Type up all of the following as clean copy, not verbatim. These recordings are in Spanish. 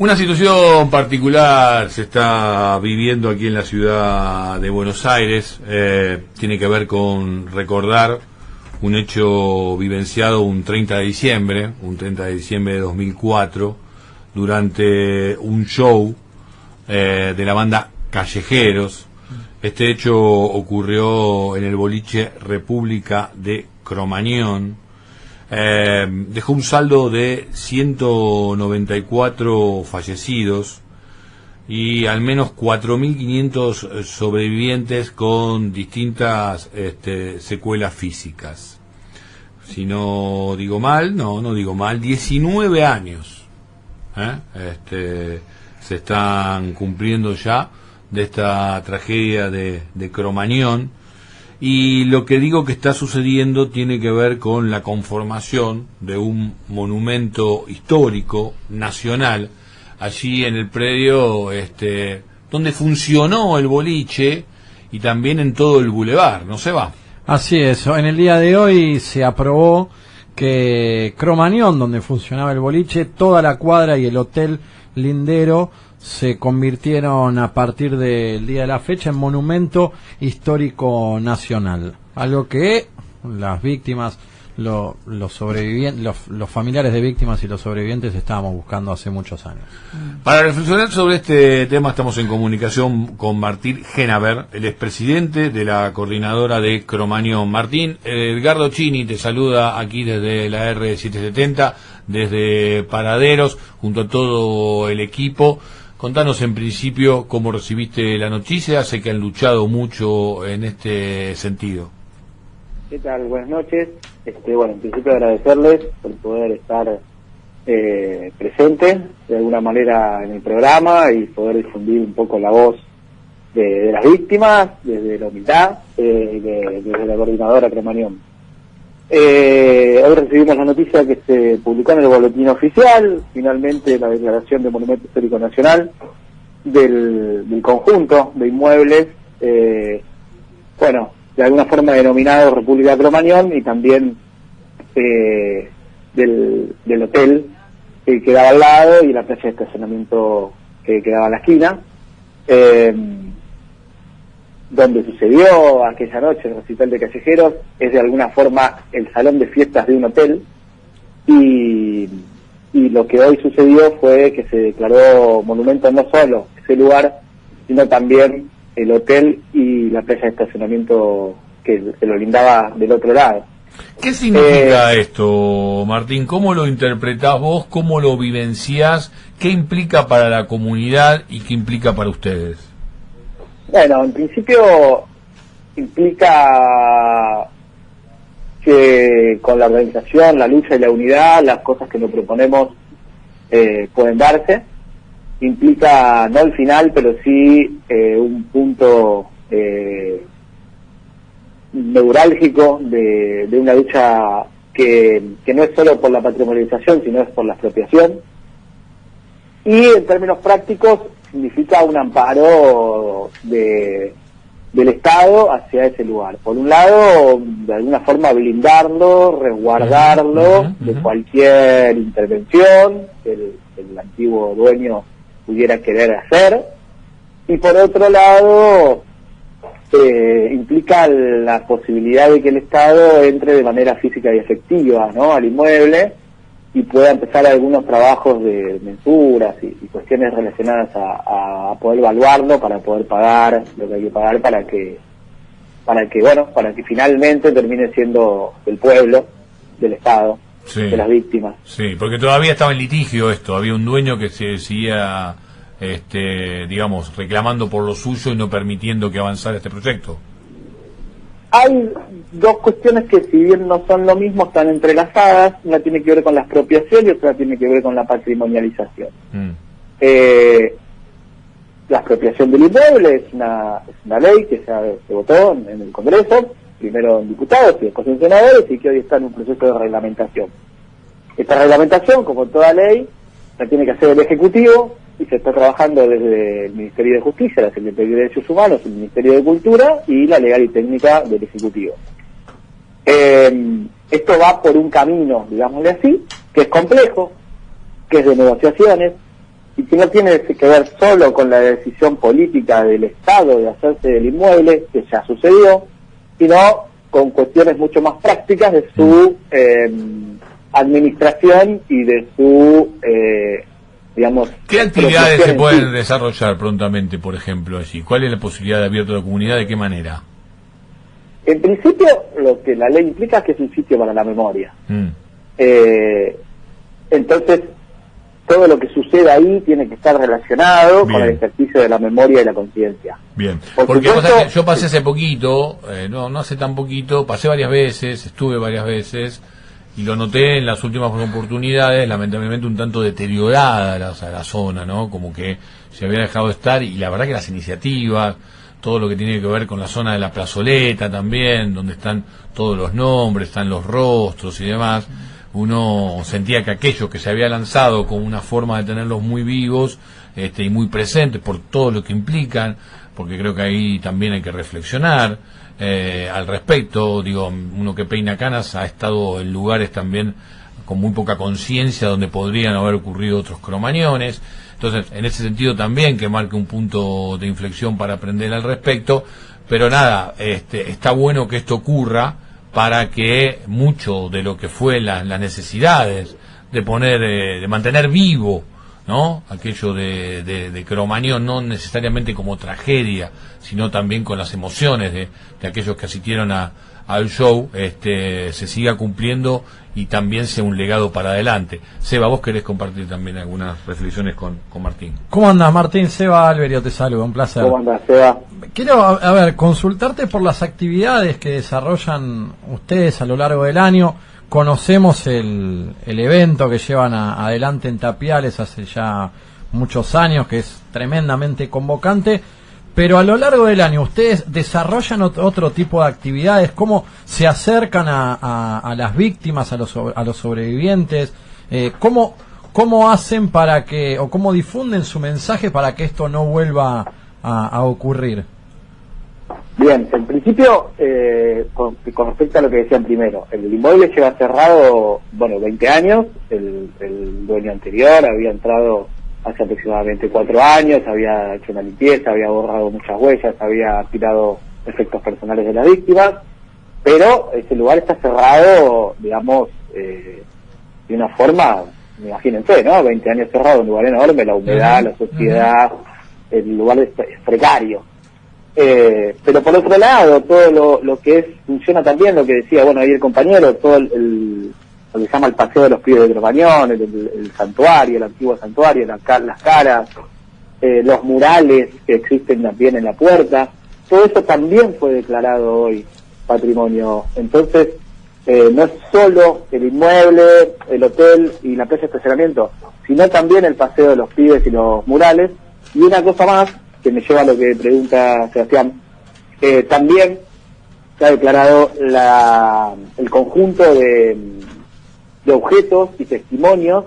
Una situación particular se está viviendo aquí en la ciudad de Buenos Aires. Tiene que ver con recordar un hecho vivenciado un 30 de diciembre de 2004, durante un show de la banda Callejeros. Este hecho ocurrió en el boliche República de Cromañón. Dejó un saldo de 194 fallecidos y al menos 4.500 sobrevivientes con distintas secuelas físicas. Si no digo mal, no digo mal, 19 años se están cumpliendo ya de esta tragedia de Cromañón. Y lo que digo que está sucediendo tiene que ver con la conformación de un monumento histórico nacional allí en el predio donde funcionó el boliche y también en todo el bulevar, ¿no se va? Así es, en el día de hoy se aprobó que Cromañón, donde funcionaba el boliche, toda la cuadra y el hotel Lindero se convirtieron a partir del día de la fecha en monumento histórico nacional, algo que las víctimas, los sobrevivientes, los familiares de víctimas y los sobrevivientes estábamos buscando hace muchos años. Para reflexionar sobre este tema estamos en comunicación con Martín Genaber, el expresidente de la coordinadora de Cromañón. Martín, Edgardo Chini te saluda aquí desde la R770, desde Paraderos, junto a todo el equipo. Contanos en principio cómo recibiste la noticia. Sé que han luchado mucho en este sentido. ¿Qué tal? Buenas noches. Bueno, en principio agradecerles por poder estar presente de alguna manera en el programa y poder difundir un poco la voz de las víctimas, desde la humildad, desde la coordinadora Cromañón. Hoy recibimos la noticia que se publicó en el boletín oficial, finalmente la declaración de Monumento Histórico Nacional del conjunto de inmuebles, bueno, de alguna forma denominado República de Cromañón, y también del hotel que quedaba al lado y la playa de estacionamiento que quedaba a la esquina, donde sucedió aquella noche el recital de Callejeros. Es de alguna forma el salón de fiestas de un hotel, y lo que hoy sucedió fue que se declaró monumento no solo ese lugar, sino también el hotel y la playa de estacionamiento que lo lindaba del otro lado. ¿Qué significa esto, Martín? ¿Cómo lo interpretás vos? ¿Cómo lo vivenciás? ¿Qué implica para la comunidad y qué implica para ustedes? Bueno, en principio implica que con la organización, la lucha y la unidad, las cosas que nos proponemos pueden darse. Implica no el final, pero sí un punto neurálgico de una lucha que no es solo por la patrimonialización, sino es por la expropiación. Y en términos prácticos significa un amparo del Estado hacia ese lugar. Por un lado, de alguna forma blindarlo, resguardarlo de cualquier intervención que el antiguo dueño pudiera querer hacer. Y por otro lado, implica la posibilidad de que el Estado entre de manera física y efectiva, ¿no?, al inmueble, y pueda empezar algunos trabajos de mensuras y cuestiones relacionadas a poder evaluarlo, para poder pagar lo que hay que pagar para que finalmente termine siendo el pueblo, del Estado, sí, de las víctimas. Sí, porque todavía estaba en litigio esto, había un dueño que se seguía digamos, reclamando por lo suyo y no permitiendo que avanzara este proyecto. Hay dos cuestiones que, si bien no son lo mismo, están entrelazadas. Una tiene que ver con la expropiación y otra tiene que ver con la patrimonialización. La expropiación del inmueble es una ley que se votó en el Congreso, primero en diputados y después en senadores, y que hoy está en un proceso de reglamentación. Esta reglamentación, como toda ley, la tiene que hacer el Ejecutivo, y se está trabajando desde el Ministerio de Justicia, la Secretaría de Derechos Humanos, el Ministerio de Cultura y la Legal y Técnica del Ejecutivo. Esto va por un camino, digámosle así, que es complejo, que es de negociaciones, y que no tiene que ver solo con la decisión política del Estado de hacerse del inmueble, que ya sucedió, sino con cuestiones mucho más prácticas de su administración y de su, digamos... ¿Qué actividades se pueden desarrollar prontamente, por ejemplo, allí? ¿Cuál es la posibilidad de abierto a la comunidad? ¿De qué manera? En principio, lo que la ley implica es que es un sitio para la memoria. Entonces, todo lo que sucede ahí tiene que estar relacionado con el ejercicio de la memoria y la conciencia. Bien, porque supuesto, yo pasé hace poquito, no hace tan poquito, pasé varias veces, estuve varias veces, y lo noté en las últimas oportunidades, lamentablemente un tanto deteriorada la zona, ¿no? Como que se había dejado de estar, y la verdad que las iniciativas, todo lo que tiene que ver con la zona de la plazoleta también, donde están todos los nombres, están los rostros y demás, uno sentía que aquello que se había lanzado como una forma de tenerlos muy vivos y muy presentes por todo lo que implican, porque creo que ahí también hay que reflexionar al respecto. Digo, uno que peina canas ha estado en lugares también con muy poca conciencia donde podrían haber ocurrido otros cromañones. Entonces, en ese sentido también que marque un punto de inflexión para aprender al respecto, pero nada, está bueno que esto ocurra para que mucho de lo que fue las necesidades de mantener vivo, ¿no? Aquello de Cromañón, no necesariamente como tragedia, sino también con las emociones de aquellos que asistieron al show, se siga cumpliendo y también sea un legado para adelante. Seba, vos querés compartir también algunas reflexiones con Martín. ¿Cómo andás, Martín? Seba Alberio te saluda, un placer. ¿Cómo andás, Seba? Quiero, a ver, consultarte por las actividades que desarrollan ustedes a lo largo del año. Conocemos el evento que llevan adelante en Tapiales hace ya muchos años, que es tremendamente convocante. Pero a lo largo del año, ¿ustedes desarrollan otro tipo de actividades? ¿Cómo se acercan a las víctimas, a los sobrevivientes? ¿Cómo hacen para que, o cómo difunden su mensaje para que esto no vuelva a ocurrir? Bien, en principio, con respecto a lo que decían primero, el inmueble lleva cerrado, 20 años, el dueño anterior había entrado hace aproximadamente 4 años, había hecho una limpieza, había borrado muchas huellas, había tirado efectos personales de las víctimas, pero ese lugar está cerrado, digamos, de una forma, imagínense, ¿no? 20 años cerrado, un lugar enorme, la humedad, la suciedad, el lugar es precario. Pero por otro lado, todo lo que funciona también, lo que decía, ahí el compañero, todo lo que se llama el paseo de los pibes de Cromañón, el santuario, el antiguo santuario, las caras, los murales que existen también en la puerta, todo eso también fue declarado hoy patrimonio. Entonces, no es solo el inmueble, el hotel y la plaza de estacionamiento, sino también el paseo de los pibes y los murales. Y una cosa más, que me lleva a lo que pregunta Sebastián, también se ha declarado el conjunto de objetos y testimonios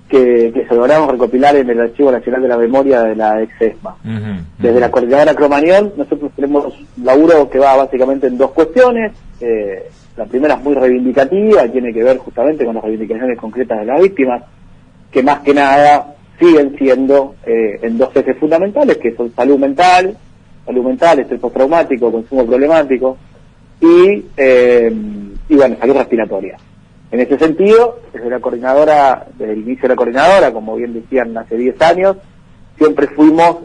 que se lograron recopilar en el Archivo Nacional de la Memoria de la ex-ESMA. Desde la Coordinadora Cromañón, nosotros tenemos un laburo que va básicamente en 2 cuestiones. La primera es muy reivindicativa, tiene que ver justamente con las reivindicaciones concretas de las víctimas, que más que nada siguen siendo en 2 ejes fundamentales, que son salud mental, estrés postraumático, consumo problemático, y salud respiratoria. En ese sentido, desde el inicio de la coordinadora, como bien decían hace 10 años, siempre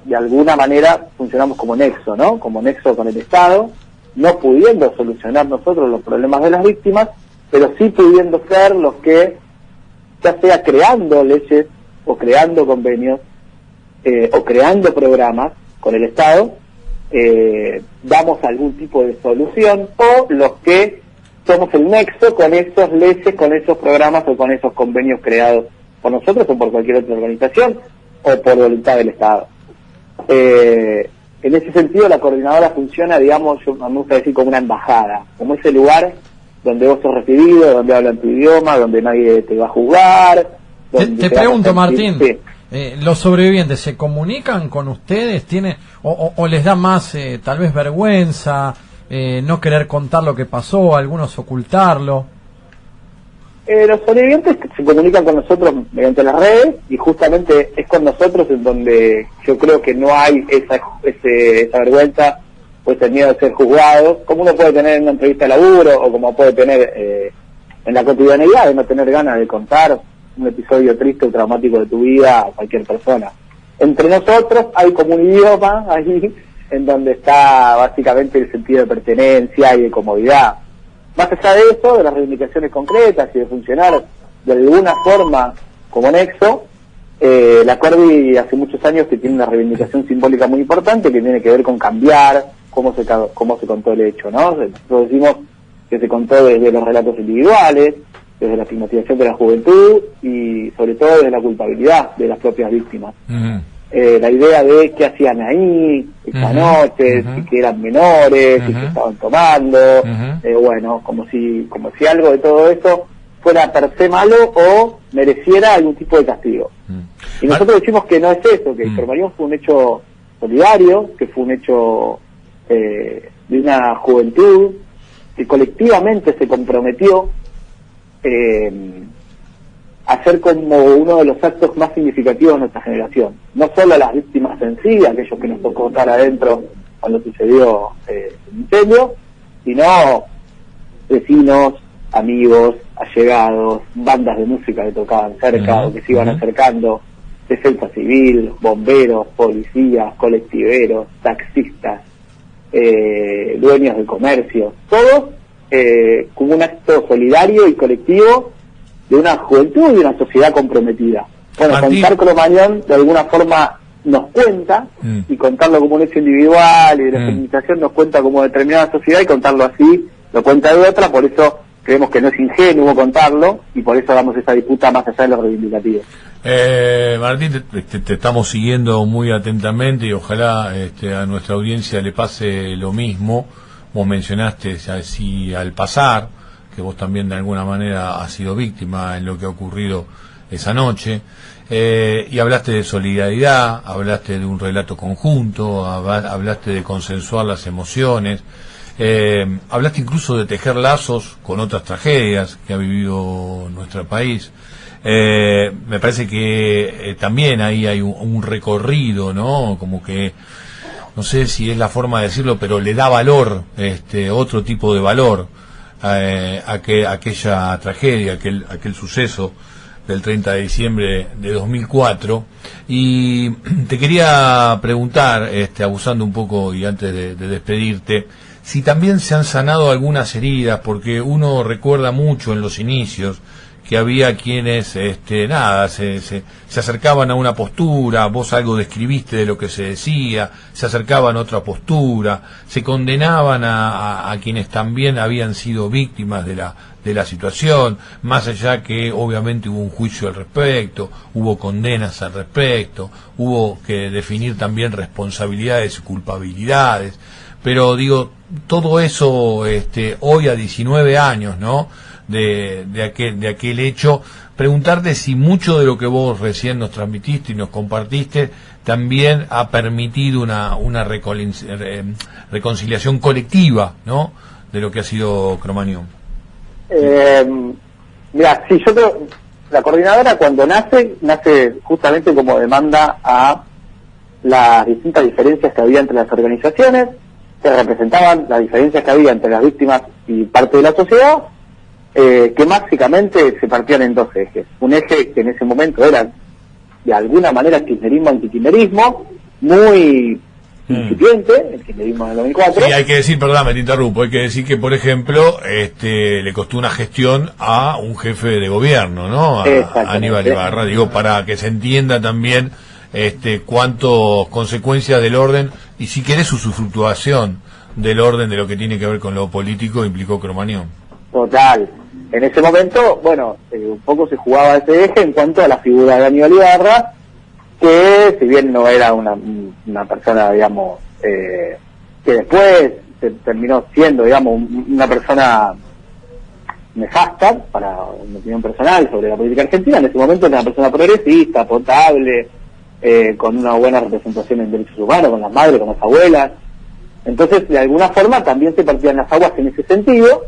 de alguna manera, funcionamos como nexo, ¿no? Como nexo con el Estado, no pudiendo solucionar nosotros los problemas de las víctimas, pero sí pudiendo ser los que, ya sea creando leyes, o creando convenios, o creando programas con el Estado, damos algún tipo de solución, o los que somos el nexo con esas leyes, con esos programas o con esos convenios creados por nosotros o por cualquier otra organización o por voluntad del Estado. En ese sentido, la coordinadora funciona, digamos, me gusta decir, como una embajada, como ese lugar donde vos sos recibido, donde hablan tu idioma, donde nadie te va a juzgar. Te pregunto, Martín, sí. ¿Los sobrevivientes se comunican con ustedes? ¿O les da más, tal vez, vergüenza, no querer contar lo que pasó, algunos ocultarlo? Los sobrevivientes se comunican con nosotros mediante las redes y justamente es con nosotros en donde yo creo que no hay esa vergüenza o ese miedo de ser juzgado, como uno puede tener en una entrevista de laburo o como puede tener en la cotidianeidad de no tener ganas de contar un episodio triste o traumático de tu vida a cualquier persona. Entre nosotros hay como un idioma ahí en donde está básicamente el sentido de pertenencia y de comodidad. Más allá de eso, de las reivindicaciones concretas y de funcionar de alguna forma como nexo, la Corvi hace muchos años que tiene una reivindicación simbólica muy importante que tiene que ver con cambiar cómo se contó el hecho, ¿no? Nosotros decimos que se contó desde los relatos individuales, desde la estigmatización de la juventud y sobre todo desde la culpabilidad de las propias víctimas. Uh-huh. La idea de qué hacían ahí esta noche, si que eran menores, si que estaban tomando, bueno, como si algo de todo eso fuera per se malo o mereciera algún tipo de castigo. Y nosotros decimos que no es eso, que el Cromañón fue un hecho solidario, que fue un hecho de una juventud que colectivamente se comprometió a ser como uno de los actos más significativos de nuestra generación. No solo a las víctimas en sí, aquellos que nos tocó estar adentro cuando sucedió el incendio, sino vecinos, amigos, allegados, bandas de música que tocaban cerca o que se iban acercando, defensa civil, bomberos, policías, colectiveros, taxistas, dueños de comercio, todos como un acto solidario y colectivo de una juventud y una sociedad comprometida. Bueno, Martín, contar Cromañón de alguna forma nos cuenta, y contarlo como un hecho individual y de la feminización nos cuenta como determinada sociedad, y contarlo así lo cuenta de otra, por eso creemos que no es ingenuo contarlo, y por eso damos esa disputa más allá de los reivindicativos. Martín, te estamos siguiendo muy atentamente y ojalá a nuestra audiencia le pase lo mismo. Vos mencionaste así al pasar que vos también de alguna manera has sido víctima en lo que ha ocurrido esa noche, y hablaste de solidaridad, hablaste de un relato conjunto, hablaste de consensuar las emociones, hablaste incluso de tejer lazos con otras tragedias que ha vivido nuestro país. Me parece que también ahí hay un recorrido, ¿no? Como que, no sé si es la forma de decirlo, pero le da valor, otro tipo de valor aquella tragedia, aquel suceso del 30 de diciembre de 2004. Y te quería preguntar, abusando un poco y antes de despedirte, si también se han sanado algunas heridas, porque uno recuerda mucho en los inicios que había quienes, se acercaban a una postura, vos algo describiste de lo que se decía, se acercaban a otra postura, se condenaban a quienes también habían sido víctimas de la situación, más allá que obviamente hubo un juicio al respecto, hubo condenas al respecto, hubo que definir también responsabilidades y culpabilidades, pero digo, todo eso, hoy a 19 años, ¿no?, de aquel hecho, preguntarte si mucho de lo que vos recién nos transmitiste y nos compartiste también ha permitido una reconciliación colectiva, ¿no?, de lo que ha sido Cromañón. Mira, sí, yo creo, la coordinadora cuando nace justamente como demanda a las distintas diferencias que había entre las organizaciones, que representaban las diferencias que había entre las víctimas y parte de la sociedad, que básicamente se partían en dos ejes. Un eje que en ese momento era de alguna manera kirchnerismo antikirchnerismo, muy incipiente, el kirchnerismo del 2004. Sí, hay que decir, perdón, me te interrumpo, hay que decir que, por ejemplo, le costó una gestión a un jefe de gobierno, ¿no?, a Aníbal Ibarra, digo, para que se entienda también cuántas consecuencias del orden, y si querés su fluctuación del orden de lo que tiene que ver con lo político implicó Cromañón. Total. En ese momento, bueno, un poco se jugaba ese eje en cuanto a la figura de Aníbal Ibarra, que si bien no era una persona, digamos, que después se terminó siendo, digamos, una persona nefasta para una opinión personal sobre la política argentina, en ese momento era una persona progresista, potable, con una buena representación en derechos humanos, con las madres, con las abuelas. Entonces, de alguna forma, también se partían las aguas en ese sentido,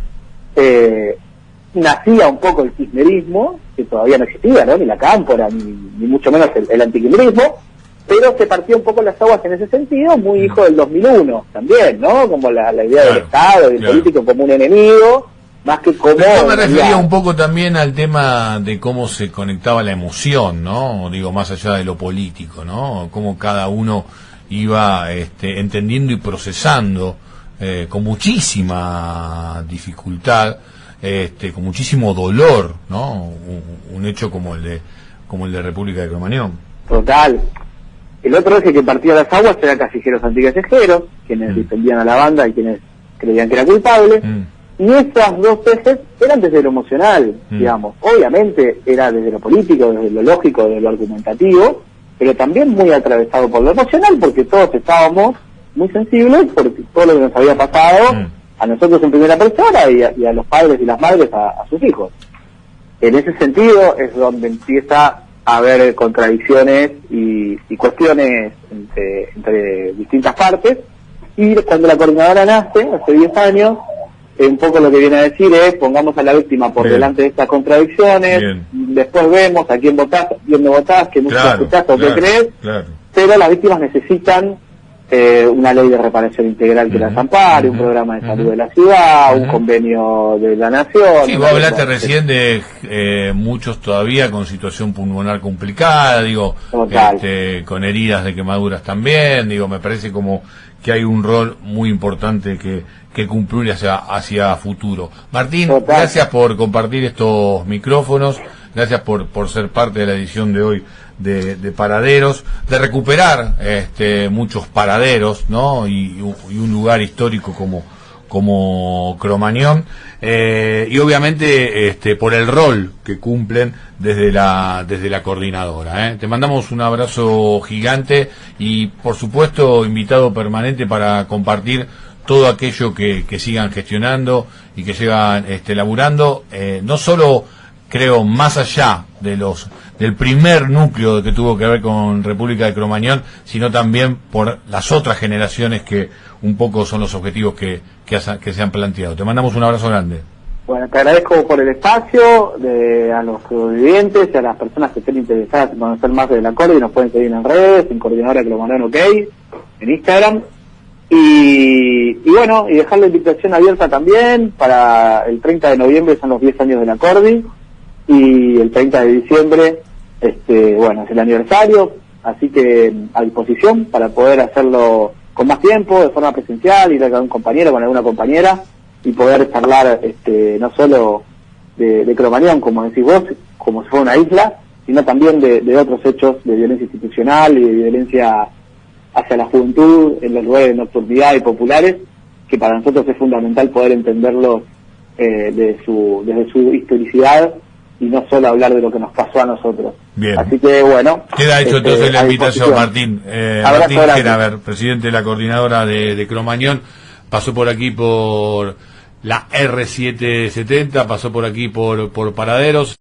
nacía un poco el kirchnerismo, que todavía no existía, ¿no? Ni la cámpora, ni mucho menos el antikirchnerismo, pero se partió un poco las aguas en ese sentido, muy hijo del 2001 también, ¿no? Como la idea del Estado y del político como un enemigo, más que como... Pero yo me refería un poco también al tema de cómo se conectaba la emoción, ¿no? Digo, más allá de lo político, ¿no? Cómo cada uno iba entendiendo y procesando con muchísima dificultad, con muchísimo dolor, ¿no? Un hecho como el de República de Cromañón. Total. El otro eje que partió las aguas era Casilleros Antigallejeros, quienes defendían a la banda y quienes creían que era culpable. Y esas dos ejes eran desde lo emocional, digamos. Obviamente era desde lo político, desde lo lógico, desde lo argumentativo, pero también muy atravesado por lo emocional, porque todos estábamos muy sensibles por todo lo que nos había pasado a nosotros en primera persona y a los padres y las madres a sus hijos. En ese sentido es donde empieza a haber contradicciones y cuestiones entre distintas partes, y cuando la coordinadora nace, hace 10 años, un poco lo que viene a decir es: pongamos a la víctima por delante de estas contradicciones, después vemos a quién votás, a quién no votás, qué música escuchás o qué crees, pero las víctimas necesitan una ley de reparación integral que las ampare, un programa de salud de la ciudad, un convenio de la nación. Sí, vos hablaste recién de muchos todavía con situación pulmonar complicada, digo, con heridas de quemaduras también, digo, me parece como que hay un rol muy importante que cumplir hacia futuro. Martín, gracias por compartir estos micrófonos, gracias por ser parte de la edición de hoy de Paraderos, de recuperar muchos paraderos, ¿no? Y un lugar histórico como Cromañón, y obviamente por el rol que cumplen desde la coordinadora. Te mandamos un abrazo gigante y por supuesto invitado permanente para compartir todo aquello que sigan gestionando y que sigan laburando, no solo creo más allá del primer núcleo que tuvo que ver con República de Cromañón, sino también por las otras generaciones que un poco son los objetivos que se han planteado. Te mandamos un abrazo grande. Bueno, te agradezco por el espacio, a los sobrevivientes y a las personas que estén interesadas en conocer más de la Cordi, nos pueden seguir en redes, en Coordinadora Cromañón OK, en Instagram. Y bueno, y dejar la invitación abierta también para el 30 de noviembre, son los 10 años de la Cordi, y el 30 de diciembre, bueno, es el aniversario, así que a disposición para poder hacerlo con más tiempo, de forma presencial, ir a con un compañero, con alguna compañera, y poder charlar no solo de Cromañón, como decís vos, como si fuera una isla, sino también de otros hechos de violencia institucional y de violencia hacia la juventud en los lugares de nocturnidad y populares, que para nosotros es fundamental poder entenderlos desde su historicidad y no solo hablar de lo que nos pasó a nosotros. Bien. Así que bueno. Queda hecho entonces la invitación, Martín. Martín Genaber, presidente de la coordinadora de Cromañón, pasó por aquí por la R770, pasó por aquí por Paraderos.